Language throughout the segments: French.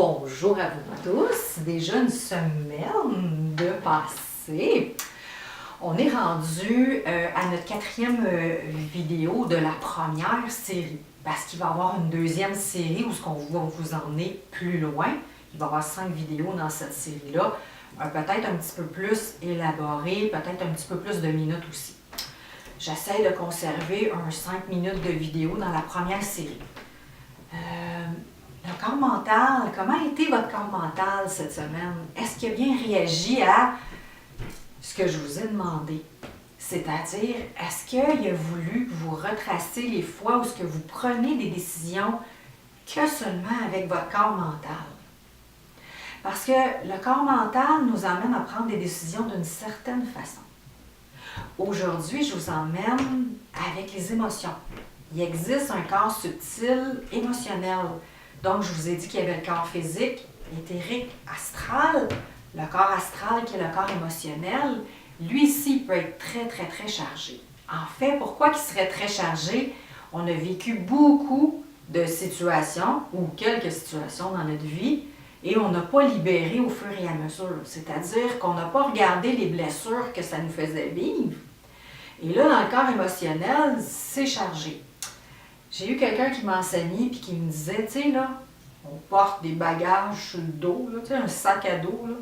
Bonjour à vous tous, déjà une semaine de passé. On est rendu à notre quatrième vidéo de la première série, parce qu'il va y avoir une deuxième série où on va vous emmener plus loin. Il va y avoir 5 vidéos dans cette série-là, peut-être un petit peu plus élaborée, peut-être un petit peu plus de minutes aussi. J'essaie de conserver un 5 minutes de vidéo dans la première série. Le corps mental, comment a été votre corps mental cette semaine? Est-ce qu'il a bien réagi à ce que je vous ai demandé? C'est-à-dire, est-ce qu'il a voulu que vous retraciez les fois où ce que vous prenez des décisions que seulement avec votre corps mental? Parce que le corps mental nous amène à prendre des décisions d'une certaine façon. Aujourd'hui, je vous emmène avec les émotions. Il existe un corps subtil émotionnel. Donc, je vous ai dit qu'il y avait le corps physique, éthérique, astral. Le corps astral qui est le corps émotionnel, lui ici, peut être très chargé. En fait, pourquoi il serait très chargé? On a vécu beaucoup de situations ou quelques situations dans notre vie et on n'a pas libéré au fur et à mesure. C'est-à-dire qu'on n'a pas regardé les blessures que ça nous faisait vivre. Et là, dans le corps émotionnel, c'est chargé. J'ai eu quelqu'un qui m'enseignait et qui me disait, tu sais, là, on porte des bagages sur le dos, là, tu sais, un sac à dos, là.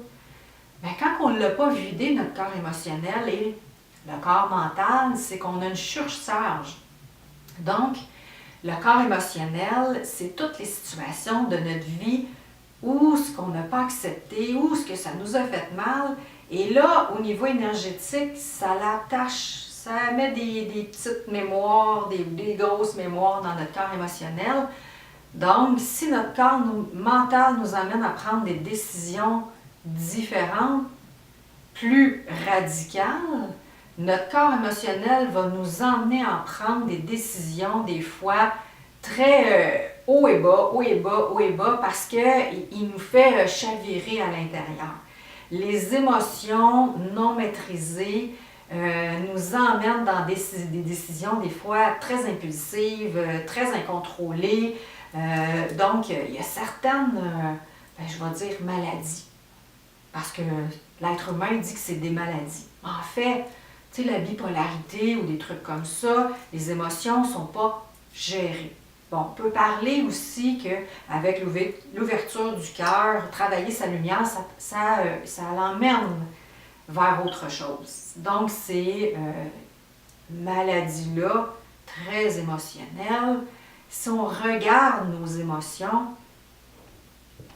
Mais quand on ne l'a pas vidé, notre corps émotionnel et le corps mental, c'est qu'on a une surcharge. Donc, le corps émotionnel, c'est toutes les situations de notre vie où ce qu'on n'a pas accepté, où ce que ça nous a fait mal. Et là, au niveau énergétique, ça l'attache. Ça met des petites mémoires, des grosses mémoires dans notre corps émotionnel. Donc, si notre corps mental nous amène à prendre des décisions différentes, plus radicales, notre corps émotionnel va nous emmener à prendre des décisions, des fois très haut et bas, haut et bas, haut et bas, parce qu'il nous fait chavirer à l'intérieur. Les émotions non maîtrisées nous emmènent dans des décisions des fois très impulsives, très incontrôlées. Donc, il y a certaines, je vais dire, maladies. Parce que l'être humain dit que c'est des maladies. En fait, tu sais, la bipolarité ou des trucs comme ça, les émotions ne sont pas gérées. Bon, on peut parler aussi qu'avec l'ouverture du cœur, travailler sa lumière, ça l'emmène vers autre chose. Donc, ces maladies-là, très émotionnelles, si on regarde nos émotions,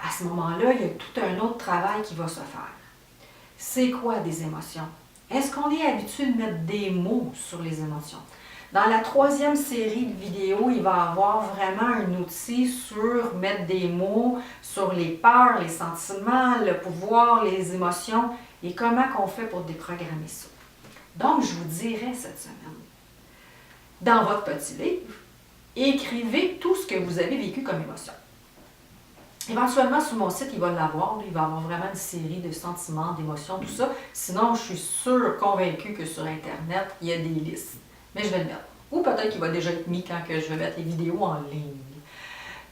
à ce moment-là, il y a tout un autre travail qui va se faire. C'est quoi des émotions? Est-ce qu'on est habitué de mettre des mots sur les émotions? Dans la 3e série de vidéos, il va y avoir vraiment un outil sur mettre des mots sur les peurs, les sentiments, le pouvoir, les émotions et comment on fait pour déprogrammer ça. Donc, je vous dirais cette semaine, dans votre petit livre, écrivez tout ce que vous avez vécu comme émotion. Éventuellement, sur mon site, il va l'avoir. Il va y avoir vraiment une série de sentiments, d'émotions, tout ça. Sinon, je suis sûre, convaincue que sur Internet, il y a des listes. Mais je vais le mettre. Ou peut-être qu'il va déjà être mis quand je vais mettre les vidéos en ligne.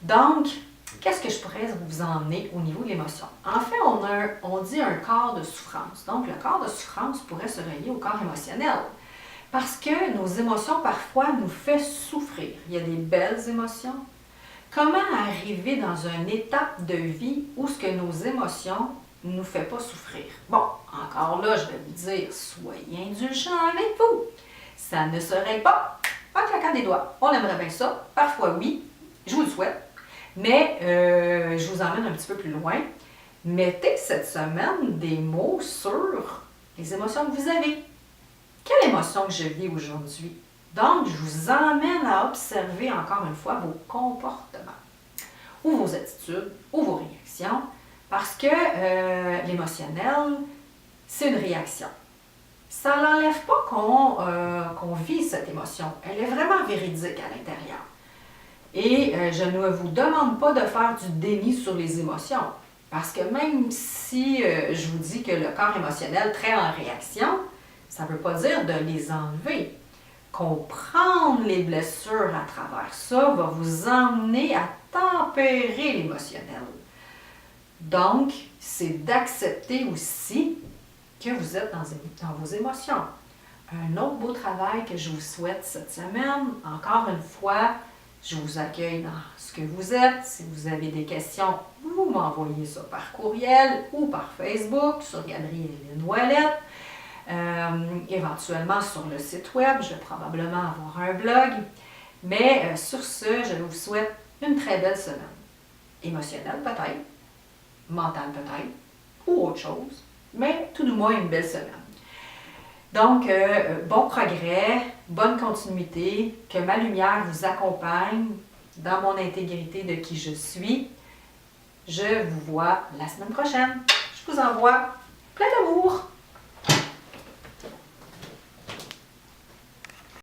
Donc, qu'est-ce que je pourrais vous emmener au niveau de l'émotion? En fait, on dit un corps de souffrance. Donc, le corps de souffrance pourrait se relier au corps émotionnel. Parce que nos émotions, parfois, nous font souffrir. Il y a des belles émotions. Comment arriver dans une étape de vie où ce que nos émotions ne nous fait pas souffrir? Bon, encore là, je vais vous dire, soyez indulgents avec vous. Ça ne serait pas en claquant des doigts. On aimerait bien ça. Parfois, oui. Je vous le souhaite. Mais je vous emmène un petit peu plus loin. Mettez cette semaine des mots sur les émotions que vous avez. Quelle émotion que je vis aujourd'hui? Donc, je vous emmène à observer encore une fois vos comportements, ou vos attitudes, ou vos réactions, parce que l'émotionnel, c'est une réaction. Ça n'enlève pas qu'on vit cette émotion. Elle est vraiment véridique à l'intérieur. Et je ne vous demande pas de faire du déni sur les émotions, parce que même si je vous dis que le corps émotionnel traite en réaction, ça ne veut pas dire de les enlever. Comprendre les blessures à travers ça va vous emmener à tempérer l'émotionnel. Donc, c'est d'accepter aussi que vous êtes dans vos émotions. Un autre beau travail que je vous souhaite cette semaine, encore une fois, je vous accueille dans ce que vous êtes. Si vous avez des questions, vous m'envoyez ça par courriel ou par Facebook sur Gabrielle Ouellette. Éventuellement sur le site web, je vais probablement avoir un blog. Mais sur ce, je vous souhaite une très belle semaine. Émotionnelle peut-être, mentale peut-être, ou autre chose, mais tout du moins une belle semaine. Donc, bon progrès, bonne continuité, que ma lumière vous accompagne dans mon intégrité de qui je suis. Je vous vois la semaine prochaine. Je vous envoie plein d'amour.